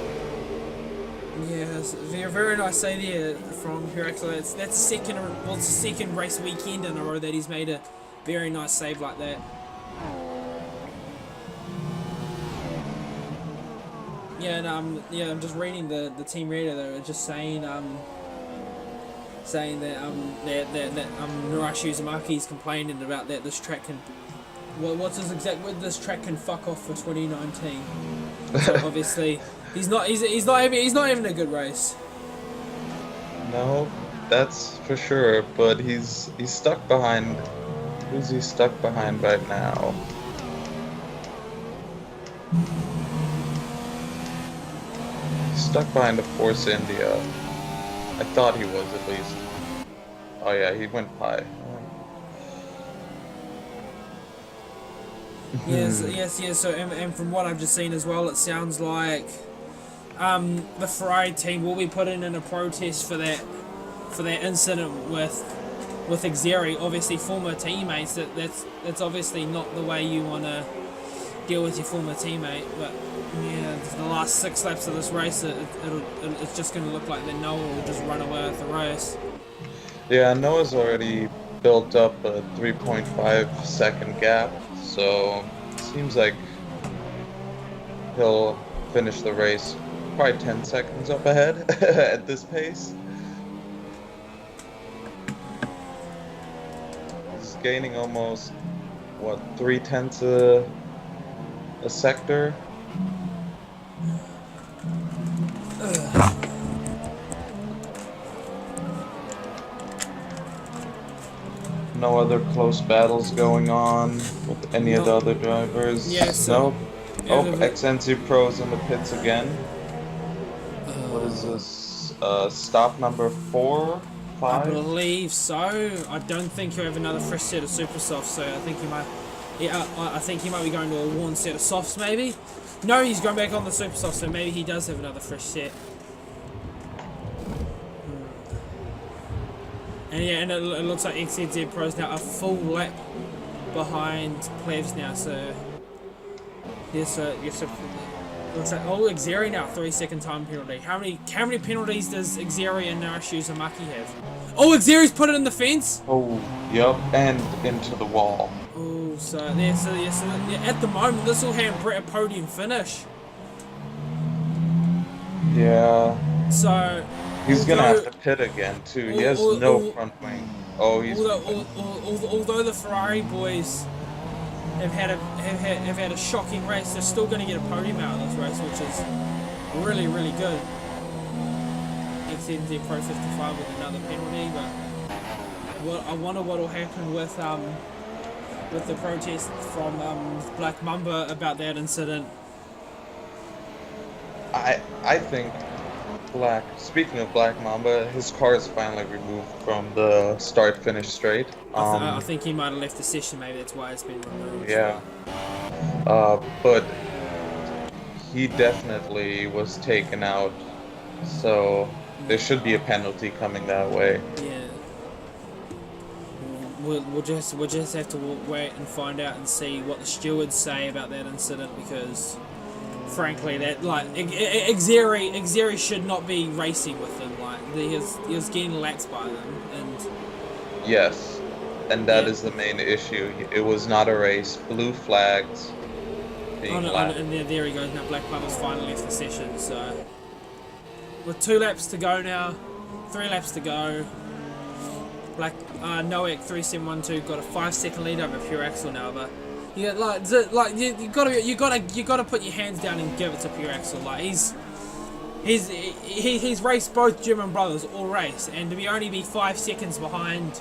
A: Yes, very nice save there from Pure Axel. That's the second race weekend in a row that he's made a very nice save like that. Yeah, and I'm just reading the team reader. They're just saying that Narashi Uzumaki's complaining about that this track can. Well, what's his exact word? This track can fuck off for 2019. So obviously, he's not even a good race.
B: No, that's for sure. But he's stuck behind. Who's he stuck behind right now? He's stuck behind a Force India. I thought he was at least. Oh yeah, he went by.
A: Yes. So, and from what I've just seen as well, it sounds like the Ferrari team will be putting in a protest for that incident with Xeri. Obviously, former teammates. That's obviously not the way you want to deal with your former teammate. But yeah, the last 6 laps of this race, it's just going to look like that Noah will just run away with the race.
B: Yeah, Noah's already built up a 3.5 second gap. So, seems like he'll finish the race probably 10 seconds up ahead at this pace. He's gaining almost, 3/10 a sector? No other close battles going on with any of the
A: No.
B: other drivers?
A: Yeah, so
B: Nope. Oh, XNC Pro's in the pits again. What is this? Stop number 4,
A: I
B: 5?
A: believe so. I don't think he'll have another fresh set of super softs, so I think he might. Yeah, I think he might be going to a worn set of softs, maybe. No, he's going back on the super softs, so maybe he does have another fresh set. And yeah, and it looks like XZ Pro's now a full lap behind Plevs now, so yes, looks like Xeri now 3-second time penalty. How many penalties does Xeri and Narashu's Amaki have? Oh, Xeri's put it in the fence.
B: Oh, yep, and into the wall.
A: Oh, so at the moment this will hand Brett a podium finish.
B: Yeah.
A: So
B: He's gonna have to pit again too. He has no front wing. Oh, he's.
A: Although the Ferrari boys have had a shocking race, they're still going to get a podium out of this race, which is really good. XNZ Pro 55 with another penalty, but I wonder what will happen with the protest from Black Mamba about that incident.
B: I think Speaking of Black Mamba, his car is finally removed from the start-finish straight.
A: I think he might have left the session. Maybe that's why it's been removed.
B: Yeah. But he definitely was taken out, so there should be a penalty coming that way.
A: Yeah. We'll just have to wait and find out and see what the stewards say about that incident, because frankly, that Xeri should not be racing with them. Like he was getting laps by them, and
B: yes, and that is the main issue. It was not a race. Blue flags.
A: And there he goes. Now Black Mama's finally left the session. So with 2 laps to go now, 3 laps to go. Black Noek 3712 got a 5-second lead over Pure Axel now, but. Yeah, you gotta put your hands down and give it to Pure Axel. Like he's raced both German brothers all race, and to only be 5 seconds behind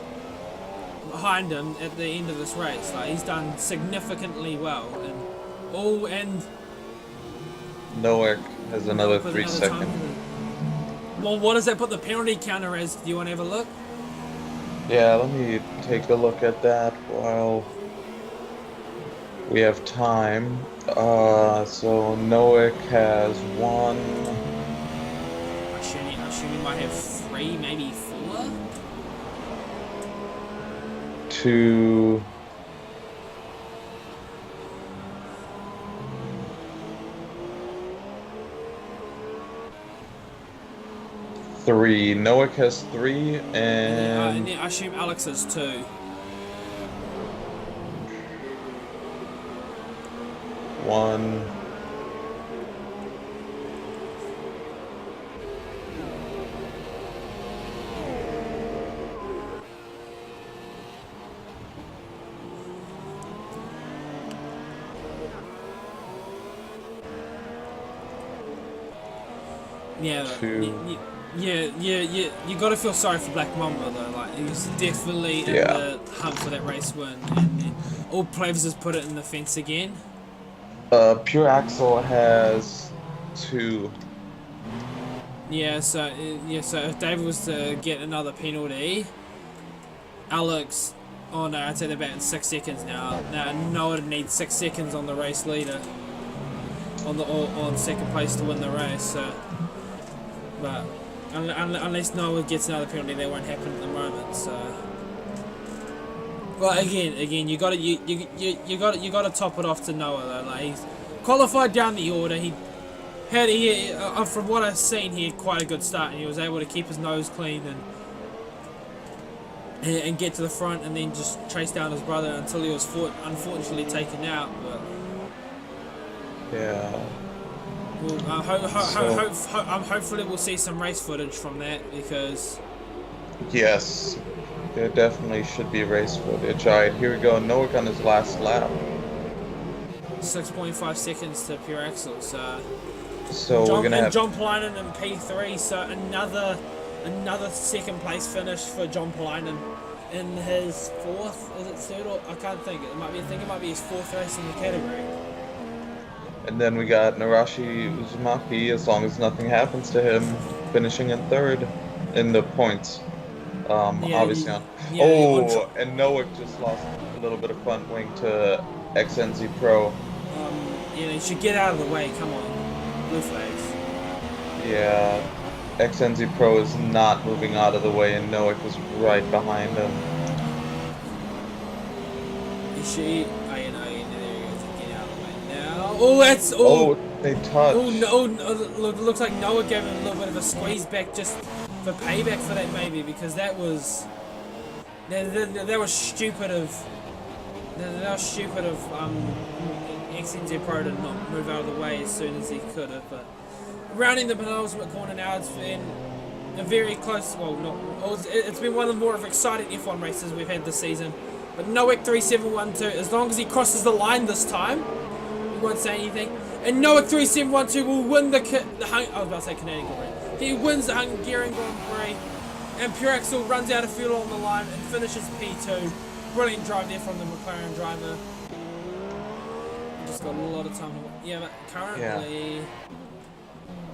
A: him at the end of this race, like he's done significantly well. And
B: Noek has another 3 seconds.
A: Well, what does that put the penalty counter as? Do you want to have a look?
B: Yeah, let me take a look at that while we have time. So Noek has 1.
A: I assume he might have 3, maybe 4.
B: 2. 3. Noek has 3, and
A: I assume Alex has 2.
B: 1.
A: Yeah,
B: 2.
A: You gotta feel sorry for Black Mamba though. Like he was definitely in the hunt for that race win, and all Plevs has put it in the fence again.
B: Pure Axel has 2.
A: Yeah, so if David was to get another penalty, Alex, oh no, I'd say they're about in 6 seconds now. Now Noah needs 6 seconds on the race leader, on second place to win the race. So, but unless Noah gets another penalty, that won't happen at the moment. So. Well, again, you gotta top it off to Noah though. Like he's qualified down the order. He from what I've seen, he had quite a good start, and he was able to keep his nose clean and get to the front, and then just chase down his brother until he was unfortunately taken out. But
B: yeah.
A: Well, hopefully we'll see some race footage from that, because
B: yes. There definitely should be race footage. Alright, here we go. Noah on his last lap.
A: 6.5 seconds to Pure Axel. So
B: we're gonna have
A: John Polainen in P3. So another second place finish for John Polainen. in his fourth, is it third or I can't think. It might be. I think it might be his fourth race in the category.
B: And then we got Narashi Uzumaki, as long as nothing happens to him, finishing in third in the points. Obviously on. And Noah just lost a little bit of front wing to XNZ Pro.
A: You should get out of the way. Come on, blue flags.
B: Yeah, XNZ Pro is not moving out of the way, and Noah is right behind him.
A: Is she? There he goes. Get out of the way now. Oh, that's. Oh,
B: they touched.
A: Oh no! Looks like Noah gave him a little bit of a squeeze back just for payback for that, maybe, because that was stupid of XNZ Pro to not move out of the way as soon as he could have. But rounding the penultimate corner now, it's been a very close. It's been one of the more exciting F1 races we've had this season. But Noak 3712, as long as he crosses the line this time, we won't say anything. And Noak 3712 will win I was about to say Canadian Grand Prix. He wins the Hungarian Grand Prix, and Pure Axel runs out of fuel on the line and finishes P2. Brilliant drive there from the McLaren driver. Just got a lot of time to. Yeah, but currently,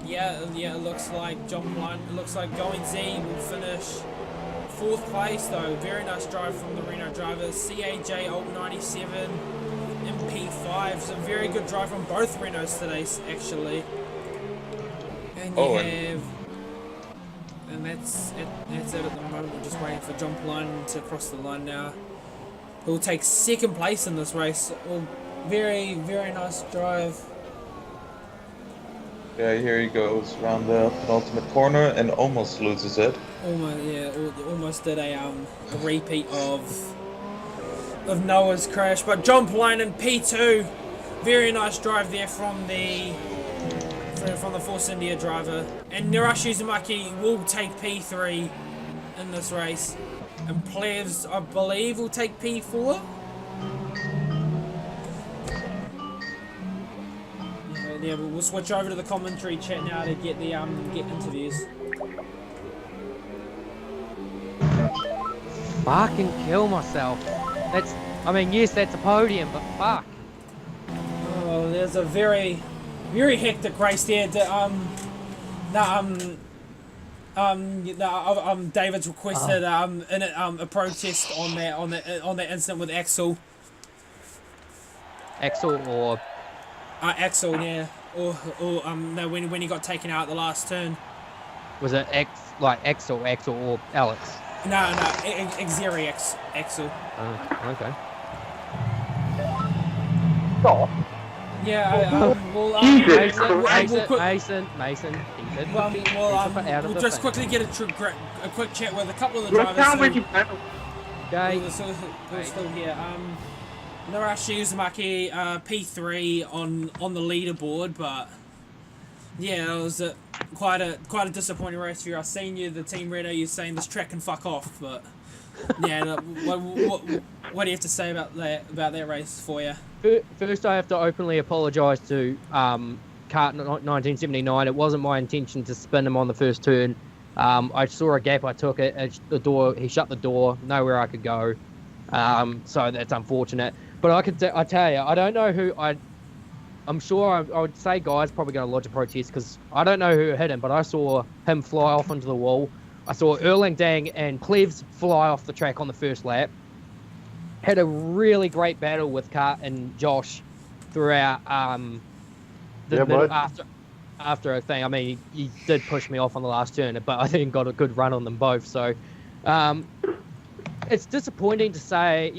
A: it looks like John Blind. It looks like Going Z will finish fourth place though. Very nice drive from the Reno driver. CAJ Alt 97. P5, so very good drive from both Renaults today, actually. And and that's it at the moment. We're just waiting for John Pline to cross the line now. He'll take second place in this race. Very, very nice drive.
B: Yeah, here he goes around the penultimate corner and almost loses it.
A: Almost did a repeat of Noah's crash, but John Pline in P2, very nice drive there from the Force India driver, and Narashi Uzumaki will take P3 in this race, and Plevs, I believe, will take P4. Yeah, we'll switch over to the commentary chat now to get the get interviews.
C: Fucking kill myself. Yes, that's a podium, but fuck.
A: Oh, there's a very, very hectic race there. David's requested a protest on that incident with Axel.
C: Axel or
A: Axel, yeah, or no, when he got taken out at the last turn.
C: Was it Axel or Alex?
A: No, Xeri Axel.
C: Oh, okay.
D: Stop.
A: Yeah,
C: Mason.
A: We'll just quickly get a quick chat with a couple of the drivers. We're still here. Narashi Uzumaki, P3 on the leaderboard, but yeah, it was quite a disappointing race for you. I've seen you, the team Renault, you're saying this track can fuck off, but yeah, what do you have to say about that race for you?
C: First, I have to openly apologise to Cart 1979. It wasn't my intention to spin him on the first turn. I saw a gap, I took it. He shut the door, nowhere I could go. So that's unfortunate. But I tell you, I don't know who I'm sure I would say Guy's probably going to lodge a protest because I don't know who hit him, but I saw him fly off onto the wall. I saw Erling Dang and Plevs fly off the track on the first lap. Had a really great battle with Cart and Josh throughout after a thing. I mean, he did push me off on the last turn, but I think got a good run on them both. So it's disappointing to say,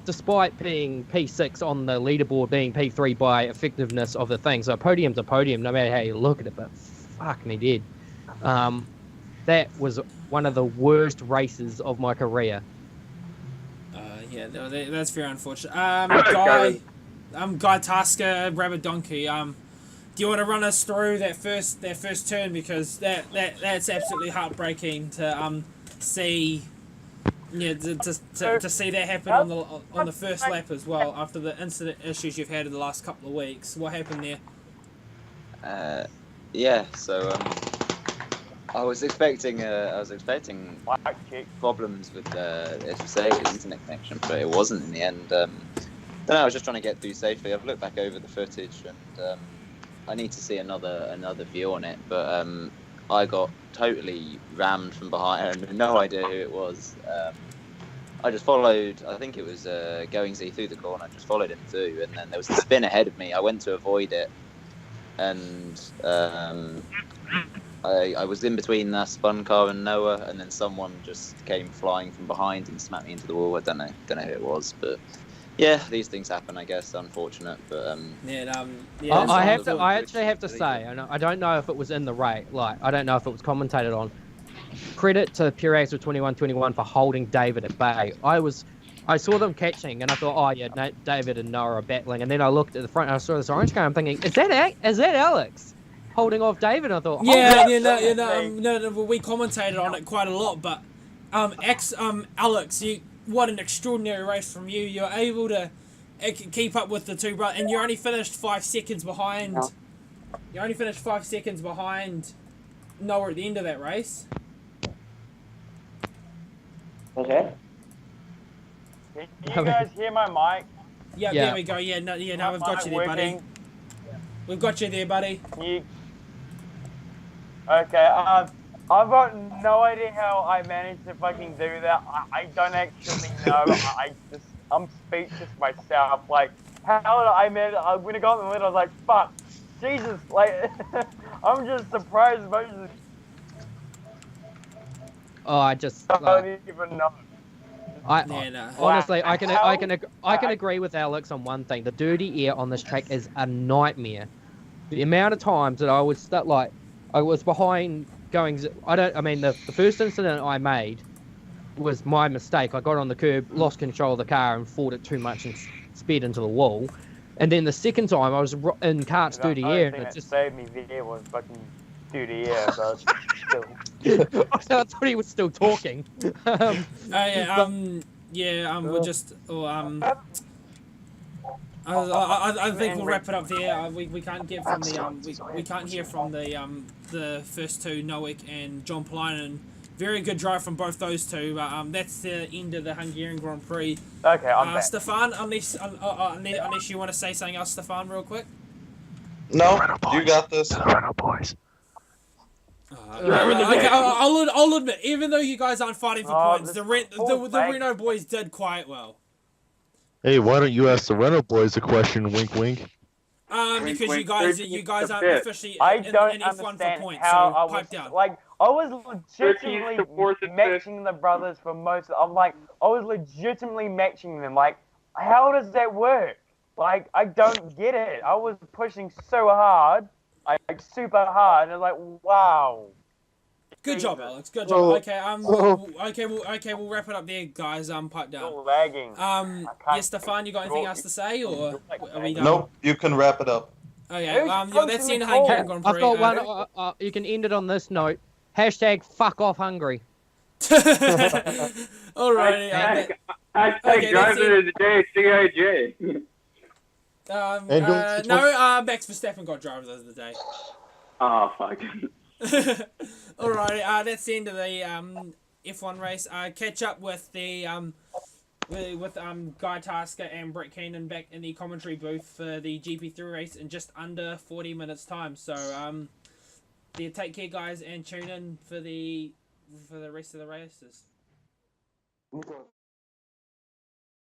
C: despite being P6 on the leaderboard, being P3 by effectiveness of the thing. So a podium's a podium, no matter how you look at it, but fuck me dead. That was one of the worst races of my career.
A: Yeah, no, that's very unfortunate. Guy Tasker, Rabbit Donkey, do you want to run us through that first turn, because that's absolutely heartbreaking to see. Yeah, to see that happen on the first lap as well, after the incident issues you've had in the last couple of weeks. What happened there?
E: Yeah, so
D: I was expecting problems with Sega's internet connection, but it wasn't in the end. Don't know, I was just trying to get through safely. I've looked back over the footage, and I need to see another view on it. But I got totally rammed from behind. I had no idea who it was. I just followed. I think it was Going Z through the corner. I just followed him through, and then there was a spin ahead of me. I went to avoid it, and I was in between the spun car and Noah, and then someone just came flying from behind and smacked me into the wall. I don't know who it was, but yeah, these things happen, I guess. Unfortunate, but
C: I actually have to say, I don't know if it was in the race. Like, I don't know if it was commentated on. Credit to Pure Axel 2121 for holding David at bay. I saw them catching, and I thought, oh yeah, David and Noah are battling. And then I looked at the front, and I saw this orange car. I'm thinking, is that Alex holding off David? And I thought,
A: no, we commentated on it quite a lot. But Alex, what an extraordinary race from you. You're able to keep up with the two brothers, and you only finished 5 seconds behind. You only finished 5 seconds behind Noah at the end of that race.
E: Okay. Can you guys hear my mic?
A: Yeah, there we go. Now we've got you there, buddy. We've got you there, buddy.
E: Okay, I've got no idea how I managed to fucking do that. I don't actually know. I'm speechless myself. Like, how did I manage? When I got in the middle, I was like, fuck, Jesus, like, I'm just surprised Moses.
C: Oh, I just.
E: I don't even know.
C: Honestly, I can agree with Alex on one thing. The dirty air on this track is a nightmare. The amount of times that I would start, like, I was behind going. The first incident I made was my mistake. I got on the curb, lost control of the car, and fought it too much and sped into the wall. And then the second time I was in Cart's dirty air, and it just
E: saved me. There was fucking dirty air, but still.
C: I thought he was still talking.
A: We're just. I think we'll wrap it up there. We can't get from the we can't hear from the first two, Noik and John Polainen. Very good drive from both those two. That's the end of the Hungarian Grand Prix.
E: Okay, I'm back.
A: Stefan, unless you want to say something else, Stefan, real quick.
B: No, you got this.
F: Renault boys.
A: Okay, I'll admit, even though you guys aren't fighting for points, the Renault boys did quite well.
F: Hey, why don't you ask the Renault boys a question? Wink, wink.
A: Because you guys aren't officially in F1 for points,
E: how
A: so pipe down.
E: Like, I was legitimately matching the brothers for most. I was legitimately matching them. Like, how does that work? Like, I don't get it. I was pushing so hard, like super hard, and like, wow.
A: Good job, Alex. Good job. Okay, we'll wrap it up there, guys. Pipe down.
E: Still lagging.
A: Yes, Stefan, you got anything else to say, or are we done?
B: Nope, you can wrap it up.
A: Okay, that's the end of Hungarian Grand Prix.
C: I've got one. You can end it on this note. #, fuck off Hungary.
A: Alrighty.
G: Driver of the day, CIJ.
A: Max Verstappen got driver of the day.
G: Oh, fuck.
A: Alrighty, that's the end of the F1 race. Catch up with the with Guy Tasker and Brett Keenan back in the commentary booth for the GP3 race in just under 40 minutes time. So take care, guys, and tune in for the rest of the races.